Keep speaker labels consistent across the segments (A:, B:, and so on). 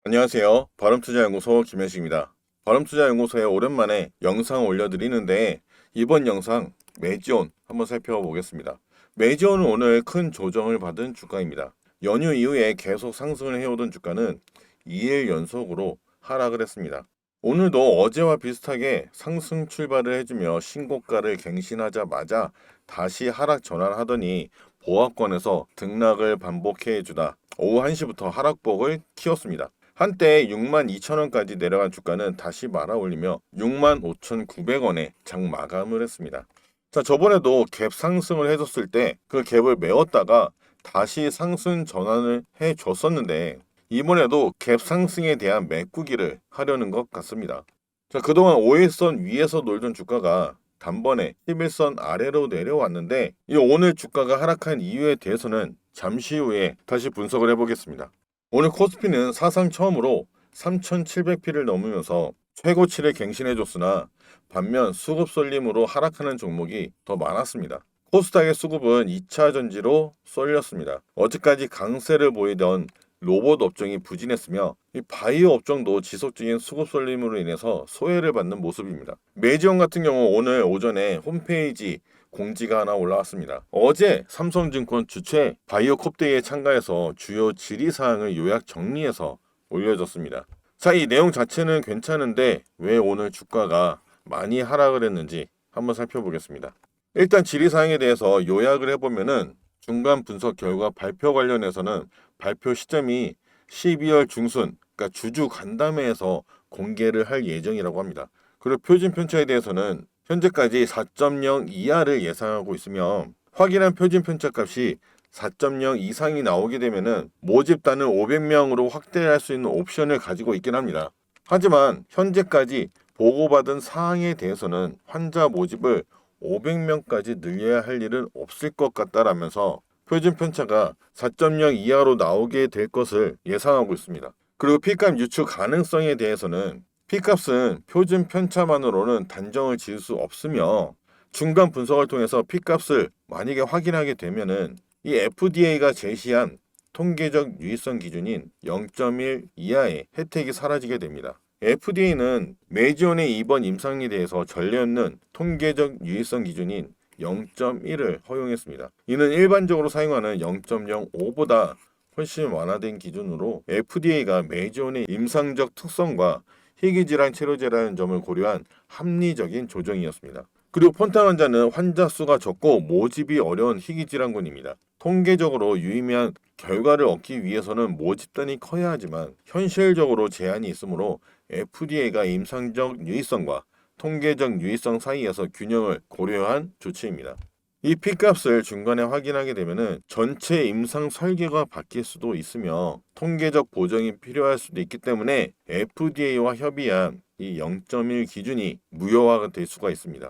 A: 안녕하세요. 바람투자연구소 김현식입니다. 바람투자연구소에 오랜만에 영상 올려드리는데 이번 영상 메지온 한번 살펴보겠습니다. 메지온은 오늘 큰 조정을 받은 주가입니다. 연휴 이후에 계속 상승을 해오던 주가는 2일 연속으로 하락을 했습니다. 오늘도 어제와 비슷하게 상승 출발을 해주며 신고가를 갱신하자마자 다시 하락 전환하더니 보합권에서 등락을 반복해주다 오후 1시부터 하락폭을 키웠습니다. 한때 62,000원까지 내려간 주가는 다시 말아올리며 65,900원에 장 마감을 했습니다. 자, 저번에도 갭 상승을 해줬을 때 그 갭을 메웠다가 다시 상승 전환을 해줬었는데 이번에도 갭 상승에 대한 메꾸기를 하려는 것 같습니다. 자, 그동안 5일선 위에서 놀던 주가가 단번에 11선 아래로 내려왔는데 이 오늘 주가가 하락한 이유에 대해서는 잠시 후에 다시 분석을 해보겠습니다. 오늘 코스피는 사상 처음으로 3,700피를 넘으면서 최고치를 갱신해줬으나 반면 수급 쏠림으로 하락하는 종목이 더 많았습니다. 코스닥의 수급은 2차 전지로 쏠렸습니다. 어제까지 강세를 보이던 로봇 업종이 부진했으며 이 바이오 업종도 지속적인 수급 쏠림으로 인해서 소외를 받는 모습입니다. 메지온 같은 경우 오늘 오전에 홈페이지 공지가 하나 올라왔습니다. 어제 삼성증권 주최 바이오 컵데이에 참가해서 주요 질의사항을 요약 정리해서 올려졌습니다. 자, 이 내용 자체는 괜찮은데 왜 오늘 주가가 많이 하락을 했는지 한번 살펴보겠습니다. 일단 질의사항에 대해서 요약을 해보면은 중간 분석 결과 발표 관련해서는 발표 시점이 12월 중순, 그러니까 주주 간담회에서 공개를 할 예정이라고 합니다. 그리고 표준 편차에 대해서는 현재까지 4.0 이하를 예상하고 있으며 확인한 표준 편차 값이 4.0 이상이 나오게 되면은 모집단을 500명으로 확대할 수 있는 옵션을 가지고 있긴 합니다. 하지만 현재까지 보고받은 사항에 대해서는 환자 모집을 500명까지 늘려야 할 일은 없을 것 같다라면서 표준 편차가 4.0 이하로 나오게 될 것을 예상하고 있습니다. 그리고 P값 유출 가능성에 대해서는 P값은 표준 편차만으로는 단정을 지을 수 없으며 중간 분석을 통해서 P값을 만약에 확인하게 되면은 이 FDA가 제시한 통계적 유의성 기준인 0.1 이하의 혜택이 사라지게 됩니다. FDA는 메지온의 이번 임상에 대해서 전례 없는 통계적 유의성 기준인 0.1을 허용했습니다. 이는 일반적으로 사용하는 0.05보다 훨씬 완화된 기준으로 FDA가 메지온의 임상적 특성과 희귀질환 치료제라는 점을 고려한 합리적인 조정이었습니다. 그리고 폰탄 환자는 환자 수가 적고 모집이 어려운 희귀질환군입니다. 통계적으로 유의미한 결과를 얻기 위해서는 모집단이 커야 하지만 현실적으로 제한이 있으므로 FDA가 임상적 유의성과 통계적 유의성 사이에서 균형을 고려한 조치입니다. 이 P값을 중간에 확인하게 되면 전체 임상 설계가 바뀔 수도 있으며 통계적 보정이 필요할 수도 있기 때문에 FDA와 협의한 이 0.1 기준이 무효화가 될 수가 있습니다.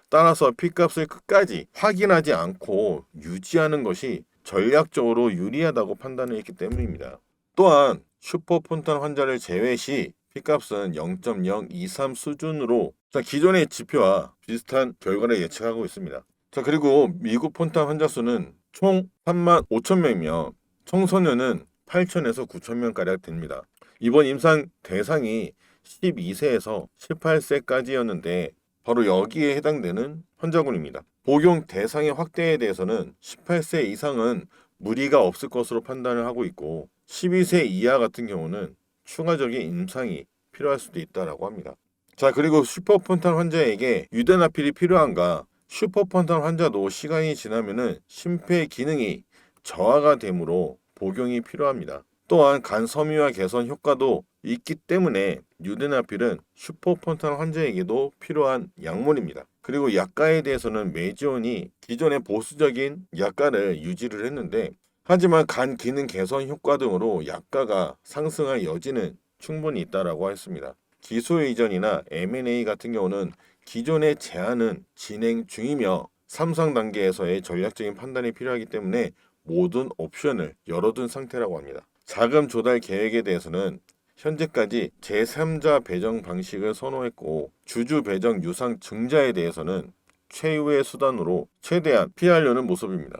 A: 따라서 P값을 끝까지 확인하지 않고 유지하는 것이 전략적으로 유리하다고 판단을 했기 때문입니다. 또한 슈퍼폰탄 환자를 제외 시 P값은 0.023 수준으로 기존의 지표와 비슷한 결과를 예측하고 있습니다. 자, 그리고 미국 폰탄 환자 수는 총 3만 5천 명이며 청소년은 8천에서 9천 명가량 됩니다. 이번 임상 대상이 12세에서 18세까지였는데 바로 여기에 해당되는 환자군입니다. 복용 대상의 확대에 대해서는 18세 이상은 무리가 없을 것으로 판단을 하고 있고 12세 이하 같은 경우는 추가적인 임상이 필요할 수도 있다라고 합니다. 자, 그리고 슈퍼폰탄 환자에게 유대나필이 필요한가? 슈퍼폰탄 환자도 시간이 지나면은 심폐 기능이 저하가 되므로 복용이 필요합니다. 또한 간 섬유화 개선 효과도 있기 때문에 유대나필은 슈퍼폰탄 환자에게도 필요한 약물입니다. 그리고 약가에 대해서는 메지온이 기존의 보수적인 약가를 유지를 했는데 하지만 간 기능 개선 효과 등으로 약가가 상승할 여지는 충분히 있다라고 했습니다. 기술 이전이나 M&A 같은 경우는 기존의 제한은 진행 중이며 3상 단계에서의 전략적인 판단이 필요하기 때문에 모든 옵션을 열어둔 상태라고 합니다. 자금 조달 계획에 대해서는 현재까지 제3자 배정 방식을 선호했고 주주 배정 유상 증자에 대해서는 최후의 수단으로 최대한 피하려는 모습입니다.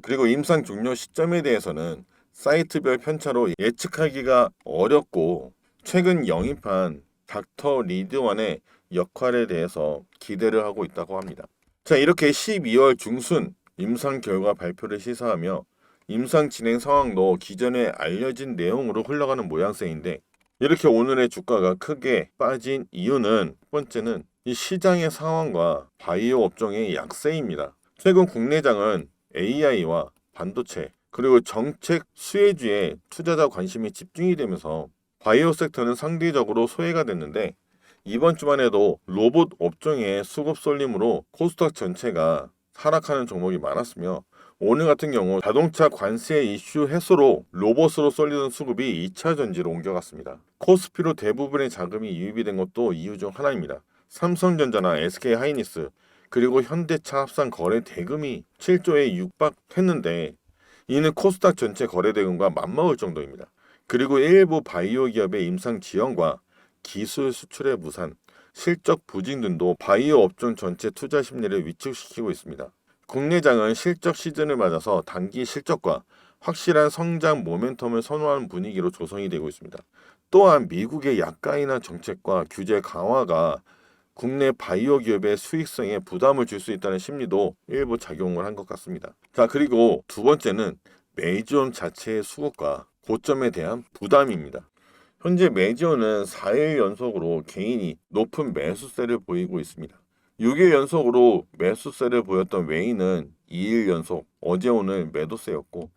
A: 그리고 임상 종료 시점에 대해서는 사이트별 편차로 예측하기가 어렵고 최근 영입한 닥터 리드완의 역할에 대해서 기대를 하고 있다고 합니다. 자, 이렇게 12월 중순 임상 결과 발표를 시사하며 임상 진행 상황도 기존에 알려진 내용으로 흘러가는 모양새인데 이렇게 오늘의 주가가 크게 빠진 이유는 첫 번째는 이 시장의 상황과 바이오 업종의 약세입니다. 최근 국내장은 AI와 반도체 그리고 정책 수혜주에 투자자 관심이 집중이 되면서 바이오 섹터는 상대적으로 소외가 됐는데 이번 주만 해도 로봇 업종의 수급 쏠림으로 코스닥 전체가 하락하는 종목이 많았으며 오늘 같은 경우 자동차 관세 이슈 해소로 로봇으로 쏠리던 수급이 2차 전지로 옮겨갔습니다. 코스피로 대부분의 자금이 유입이 된 것도 이유 중 하나입니다. 삼성전자나 SK하이닉스 그리고 현대차 합산 거래 대금이 7조에 육박했는데 이는 코스닥 전체 거래 대금과 맞먹을 정도입니다. 그리고 일부 바이오 기업의 임상 지원과 기술 수출의 무산, 실적 부진 등도 바이오 업종 전체 투자 심리를 위축시키고 있습니다. 국내장은 실적 시즌을 맞아서 단기 실적과 확실한 성장 모멘텀을 선호하는 분위기로 조성이 되고 있습니다. 또한 미국의 약가인한 정책과 규제 강화가 국내 바이오 기업의 수익성에 부담을 줄 수 있다는 심리도 일부 작용을 한 것 같습니다. 자, 그리고 두 번째는 메이지온 자체의 수급과 고점에 대한 부담입니다. 현재 메이지온은 4일 연속으로 개인이 높은 매수세를 보이고 있습니다. 6일 연속으로 매수세를 보였던 웨이는 2일 연속 어제 오늘 매도세였고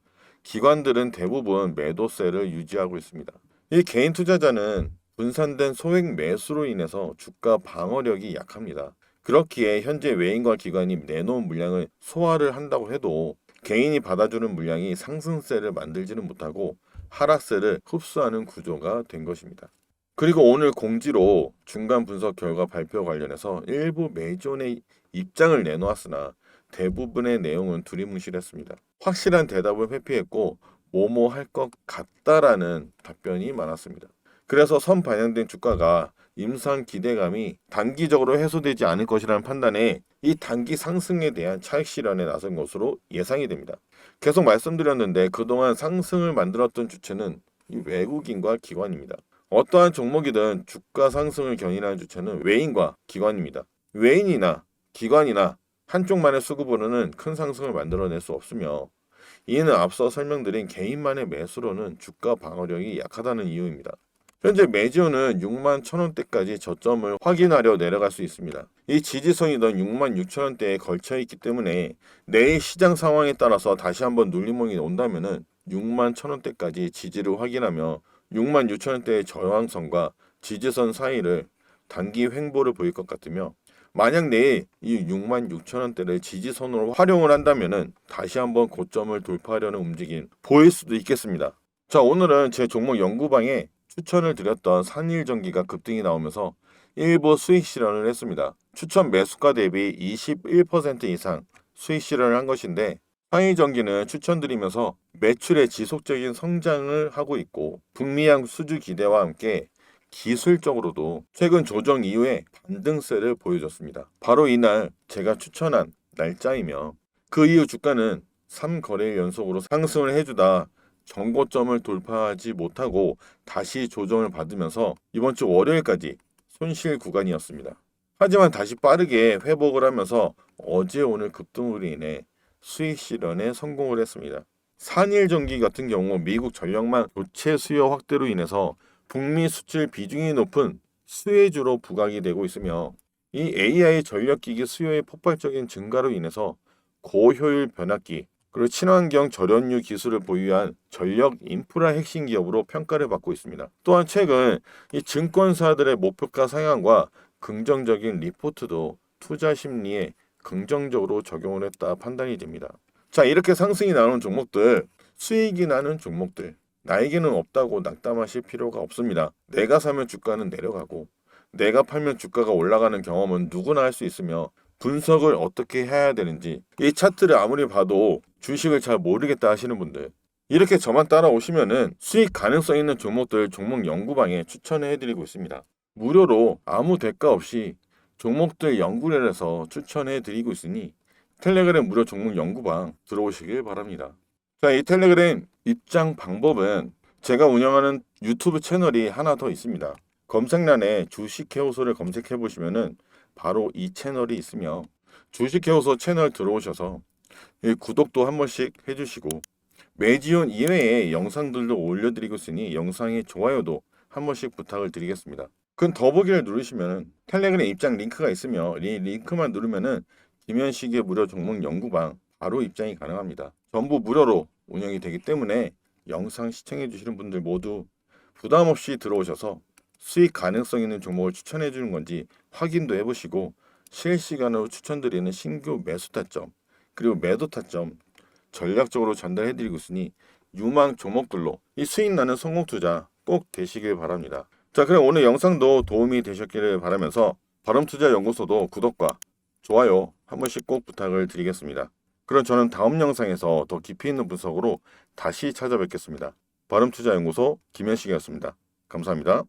A: 기관들은 대부분 매도세를 유지하고 있습니다. 이 개인 투자자는 분산된 소액 매수로 인해서 주가 방어력이 약합니다. 그렇기에 현재 외인과 기관이 내놓은 물량을 소화를 한다고 해도 개인이 받아주는 물량이 상승세를 만들지는 못하고 하락세를 흡수하는 구조가 된 것입니다. 그리고 오늘 공지로 중간 분석 결과 발표 관련해서 일부 메이존의 입장을 내놓았으나 대부분의 내용은 두리뭉실했습니다. 확실한 대답을 회피했고 뭐뭐 할 것 같다라는 답변이 많았습니다. 그래서 선 반영된 주가가 임상 기대감이 단기적으로 해소되지 않을 것이라는 판단에 이 단기 상승에 대한 차익 실현에 나선 것으로 예상이 됩니다. 계속 말씀드렸는데 그동안 상승을 만들었던 주체는 이 외국인과 기관입니다. 어떠한 종목이든 주가 상승을 견인하는 주체는 외인과 기관입니다. 외인이나 기관이나 한쪽만의 수급으로는 큰 상승을 만들어낼 수 없으며 이는 앞서 설명드린 개인만의 매수로는 주가 방어력이 약하다는 이유입니다. 현재 메지오는 6만 1,000원대까지 저점을 확인하려 내려갈 수 있습니다. 이 지지선이던 6만 6천원대에 걸쳐 있기 때문에 내일 시장 상황에 따라서 다시 한번 눌림목이 온다면은 6만 1,000원대까지 지지를 확인하며 6만 6천원대의 저항선과 지지선 사이를 단기 횡보를 보일 것 같으며 만약 내일 이 6만 6천원대를 지지선으로 활용을 한다면은 다시 한번 고점을 돌파하려는 움직임 보일 수도 있겠습니다. 자, 오늘은 제 종목 연구방에 추천을 드렸던 산일전기가 급등이 나오면서 일부 수익 실현을 했습니다. 추천 매수가 대비 21% 이상 수익 실현을 한 것인데 산일전기는 추천드리면서 매출의 지속적인 성장을 하고 있고 북미양 수주 기대와 함께 기술적으로도 최근 조정 이후에 반등세를 보여줬습니다. 바로 이날 제가 추천한 날짜이며 그 이후 주가는 3거래일 연속으로 상승을 해주다 정고점을 돌파하지 못하고 다시 조정을 받으면서 이번 주 월요일까지 손실 구간이었습니다. 하지만 다시 빠르게 회복을 하면서 어제 오늘 급등으로 인해 수익 실현에 성공을 했습니다. 산일전기 같은 경우 미국 전력망 교체 수요 확대로 인해서 북미 수출 비중이 높은 수혜주로 부각이 되고 있으며 이 AI 전력기기 수요의 폭발적인 증가로 인해서 고효율 변압기 그리고 친환경 절연유 기술을 보유한 전력 인프라 핵심 기업으로 평가를 받고 있습니다. 또한 최근 이 증권사들의 목표가 상향과 긍정적인 리포트도 투자 심리에 긍정적으로 적용을 했다 판단이 됩니다. 자, 이렇게 상승이 나오는 종목들, 수익이 나는 종목들, 나에게는 없다고 낙담하실 필요가 없습니다. 내가 사면 주가는 내려가고 내가 팔면 주가가 올라가는 경험은 누구나 할 수 있으며 분석을 어떻게 해야 되는지 이 차트를 아무리 봐도 주식을 잘 모르겠다 하시는 분들 이렇게 저만 따라오시면은 수익 가능성 있는 종목들 종목 연구방에 추천을 해드리고 있습니다. 무료로 아무 대가 없이 종목들 연구를 해서 추천해드리고 있으니 텔레그램 무료 종목 연구방 들어오시길 바랍니다. 자, 이 텔레그램 입장 방법은 제가 운영하는 유튜브 채널이 하나 더 있습니다. 검색란에 주식해오소를 검색해 보시면은 바로 이 채널이 있으며 주식해오소 채널 들어오셔서 이 구독도 한 번씩 해주시고 매지온 이외에 영상들도 올려드리고 있으니 영상의 좋아요도 한 번씩 부탁을 드리겠습니다. 그 더보기를 누르시면 텔레그램 입장 링크가 있으며 이 링크만 누르면은 김현식의 무료 종목 연구방 바로 입장이 가능합니다. 전부 무료로 운영이 되기 때문에 영상 시청해 주시는 분들 모두 부담 없이 들어오셔서 수익 가능성 있는 종목을 추천해 주는 건지 확인도 해보시고 실시간으로 추천드리는 신규 매수 타점 그리고 매도 타점 전략적으로 전달해 드리고 있으니 유망 종목들로 이 수익 나는 성공 투자 꼭 되시길 바랍니다. 자, 그럼 오늘 영상도 도움이 되셨기를 바라면서 바람투자연구소도 구독과 좋아요 한 번씩 꼭 부탁을 드리겠습니다. 그럼 저는 다음 영상에서 더 깊이 있는 분석으로 다시 찾아뵙겠습니다. 바람투자연구소 김현식이었습니다. 감사합니다.